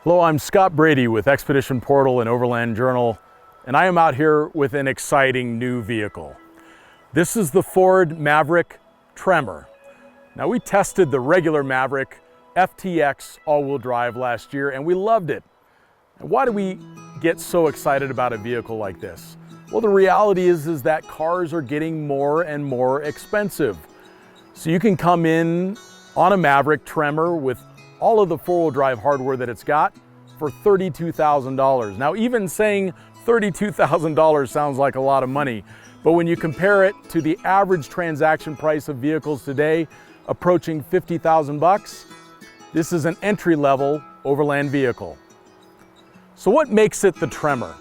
Hello, I'm Scott Brady with Expedition Portal and Overland Journal, and I am out here with an exciting new vehicle. This is the Ford Maverick Tremor. Now, we tested the regular Maverick FTX all-wheel drive last year and we loved it. And why do we get so excited about a vehicle like this? Well, the reality is that cars are getting more and more expensive. So you can come in on a Maverick Tremor with all of the four-wheel drive hardware that it's got for $32,000. Now, even saying $32,000 sounds like a lot of money, but when you compare it to the average transaction price of vehicles today, approaching 50,000 bucks, this is an entry-level Overland vehicle. So what makes it the Tremor?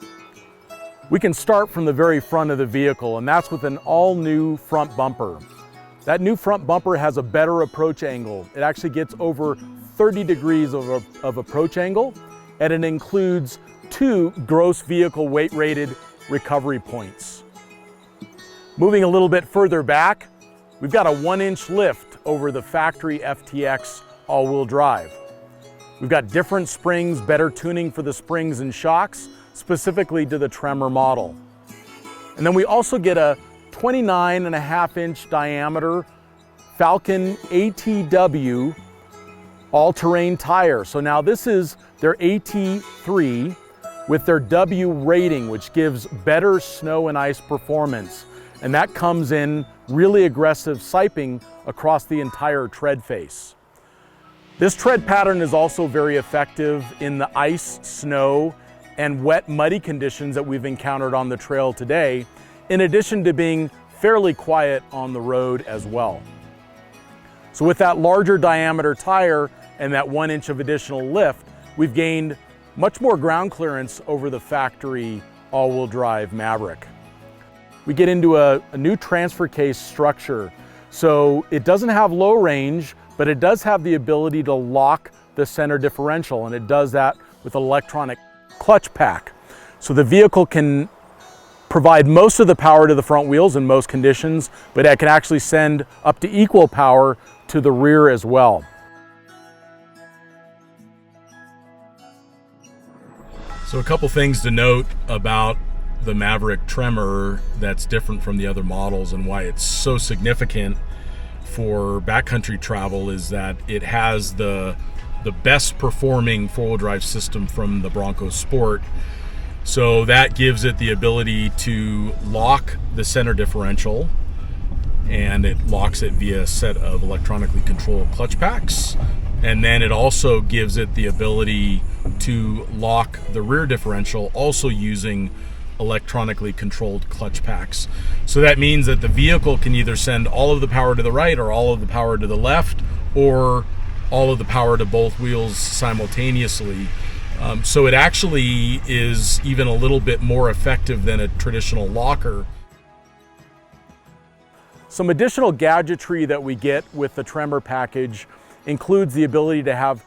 We can start from the very front of the vehicle, and that's with an all-new front bumper. That new front bumper has a better approach angle. It actually gets over 30 degrees of approach angle, and it includes 2 gross vehicle weight rated recovery points. Moving a little bit further back, we've got a 1-inch lift over the factory FTX all-wheel drive. We've got different springs, better tuning for the springs and shocks, specifically to the Tremor model. And then we also get a 29.5-inch diameter Falcon ATW all-terrain tire. So now this is their AT3 with their W rating, which gives better snow and ice performance. And that comes in really aggressive siping across the entire tread face. This tread pattern is also very effective in the ice, snow, and wet, muddy conditions that we've encountered on the trail today, in addition to being fairly quiet on the road as well. So with that larger diameter tire and that 1 inch of additional lift, we've gained much more ground clearance over the factory all-wheel drive Maverick. We get into a new transfer case structure. So it doesn't have low range, but it does have the ability to lock the center differential, and it does that with an electronic clutch pack. So the vehicle can provide most of the power to the front wheels in most conditions, but it can actually send up to equal power to the rear as well. So a couple things to note about the Maverick Tremor that's different from the other models and why it's so significant for backcountry travel is that it has the best performing four-wheel drive system from the Bronco Sport. So that gives it the ability to lock the center differential, and it locks it via a set of electronically controlled clutch packs. And then it also gives it the ability to lock the rear differential, also using electronically controlled clutch packs. So that means that the vehicle can either send all of the power to the right or all of the power to the left, or all of the power to both wheels simultaneously. So it actually is even a little bit more effective than a traditional locker. Some additional gadgetry that we get with the Tremor package includes the ability to have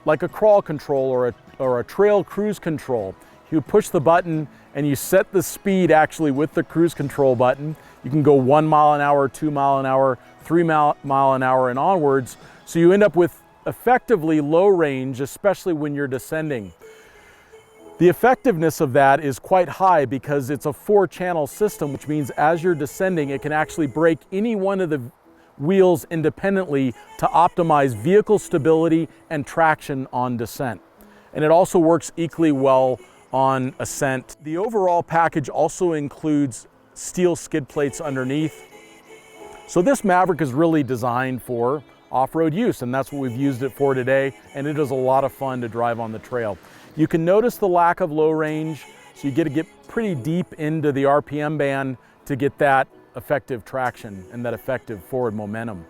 like a crawl control or a trail cruise control. You push the button and you set the speed actually with the cruise control button. You can go 1 mile an hour, 2 mile an hour, 3 mile an hour and onwards. So you end up with effectively low range, especially when you're descending. The effectiveness of that is quite high because it's a 4-channel system, which means as you're descending, it can actually brake any one of the wheels independently to optimize vehicle stability and traction on descent. And it also works equally well on ascent. The overall package also includes steel skid plates underneath. So this Maverick is really designed for off-road use, and that's what we've used it for today, and it is a lot of fun to drive on the trail. You can notice the lack of low range, so you get to get pretty deep into the RPM band to get that effective traction and that effective forward momentum.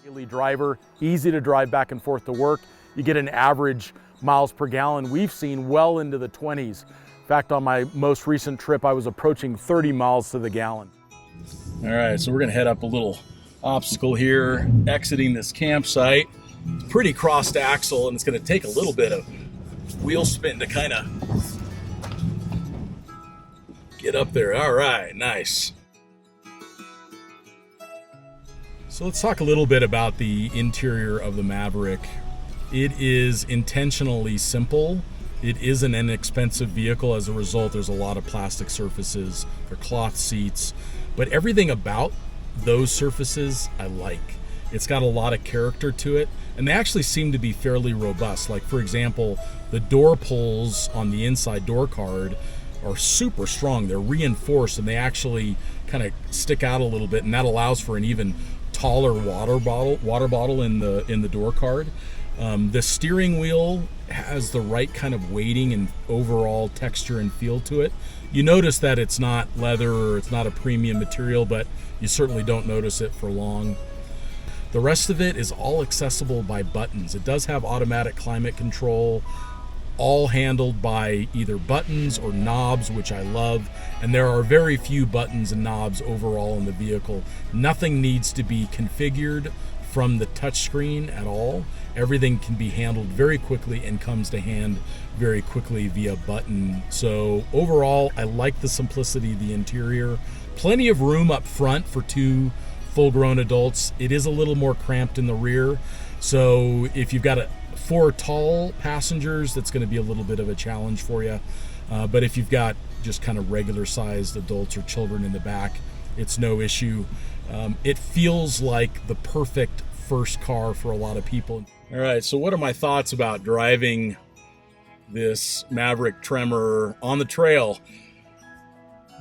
Daily driver, easy to drive back and forth to work. You get an average miles per gallon we've seen well into the 20s. In fact, on my most recent trip, I was approaching 30 miles to the gallon. All right, so we're gonna head up a little obstacle here, exiting this campsite. It's pretty crossed axle, and it's gonna take a little bit of wheel spin to kind of get up there. All right, nice. So let's talk a little bit about the interior of the Maverick. It is intentionally simple. It is an inexpensive vehicle. As a result, there's a lot of plastic surfaces, there are cloth seats, but everything about those surfaces I like. It's got a lot of character to it, and they actually seem to be fairly robust. Like, for example, the door pulls on the inside door card are super strong. They're reinforced, and they actually kind of stick out a little bit, and that allows for an even taller water bottle in the door card. The steering wheel has the right kind of weighting and overall texture and feel to it. You notice that it's not leather or it's not a premium material, but you certainly don't notice it for long. The rest of it is all accessible by buttons. It does have automatic climate control, all handled by either buttons or knobs, which I love. And there are very few buttons and knobs overall in the vehicle. Nothing needs to be configured from the touchscreen at all. Everything can be handled very quickly and comes to hand very quickly via button. So overall, I like the simplicity of the interior. Plenty of room up front for two full-grown adults. It is a little more cramped in the rear. So if you've got four tall passengers, that's going to be a little bit of a challenge for you. But if you've got just kind of regular-sized adults or children in the back, it's no issue. It feels like the perfect first car for a lot of people. All right, so what are my thoughts about driving this Maverick Tremor on the trail?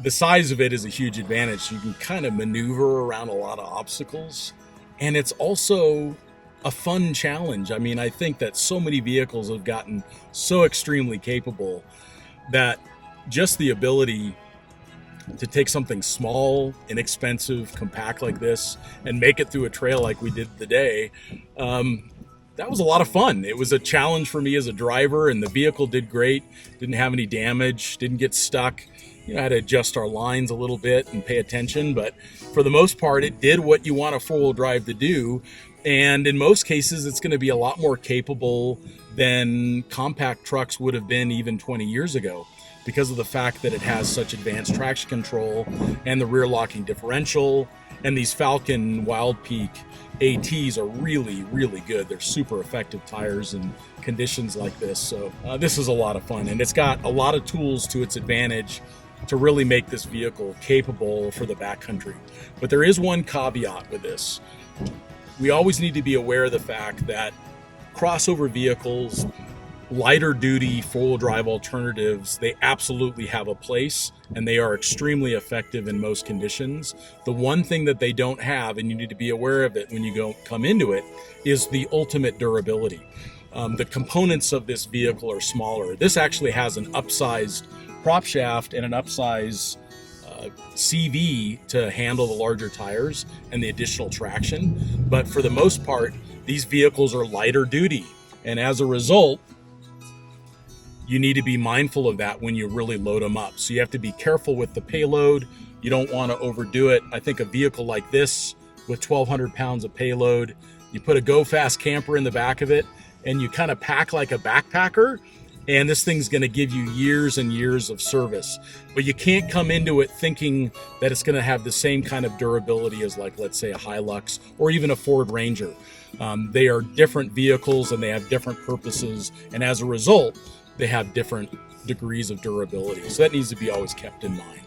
The size of it is a huge advantage. You can kind of maneuver around a lot of obstacles, and it's also a fun challenge. I mean, I think that so many vehicles have gotten so extremely capable that just the ability to take something small, inexpensive, compact like this and make it through a trail like we did today, that was a lot of fun. It was a challenge for me as a driver, and the vehicle did great. Didn't have any damage, didn't get stuck. You know, I had to adjust our lines a little bit and pay attention, but for the most part, it did what you want a four-wheel drive to do. And in most cases, it's going to be a lot more capable than compact trucks would have been even 20 years ago, because of the fact that it has such advanced traction control and the rear locking differential. And these Falcon Wild Peak ATs are really, really good. They're super effective tires in conditions like this. So this is a lot of fun, and it's got a lot of tools to its advantage to really make this vehicle capable for the backcountry. But there is one caveat with this. We always need to be aware of the fact that crossover vehicles, lighter duty four-wheel drive alternatives, they absolutely have a place, and they are extremely effective in most conditions. The one thing that they don't have, and you need to be aware of it when you come into it, is the ultimate durability. The components of this vehicle are smaller. This actually has an upsized prop shaft and an upsized CV to handle the larger tires and the additional traction. But for the most part, these vehicles are lighter duty, and as a result, you need to be mindful of that when you really load them up. So you have to be careful with the payload. You don't want to overdo it. I think a vehicle like this with 1,200 pounds of payload, you put a GoFast Camper in the back of it, and you kind of pack like a backpacker, and this thing's going to give you years and years of service. But you can't come into it thinking that it's going to have the same kind of durability as, like, let's say a Hilux or even a Ford Ranger. They are different vehicles, and they have different purposes, and as a result, they have different degrees of durability. So that needs to be always kept in mind.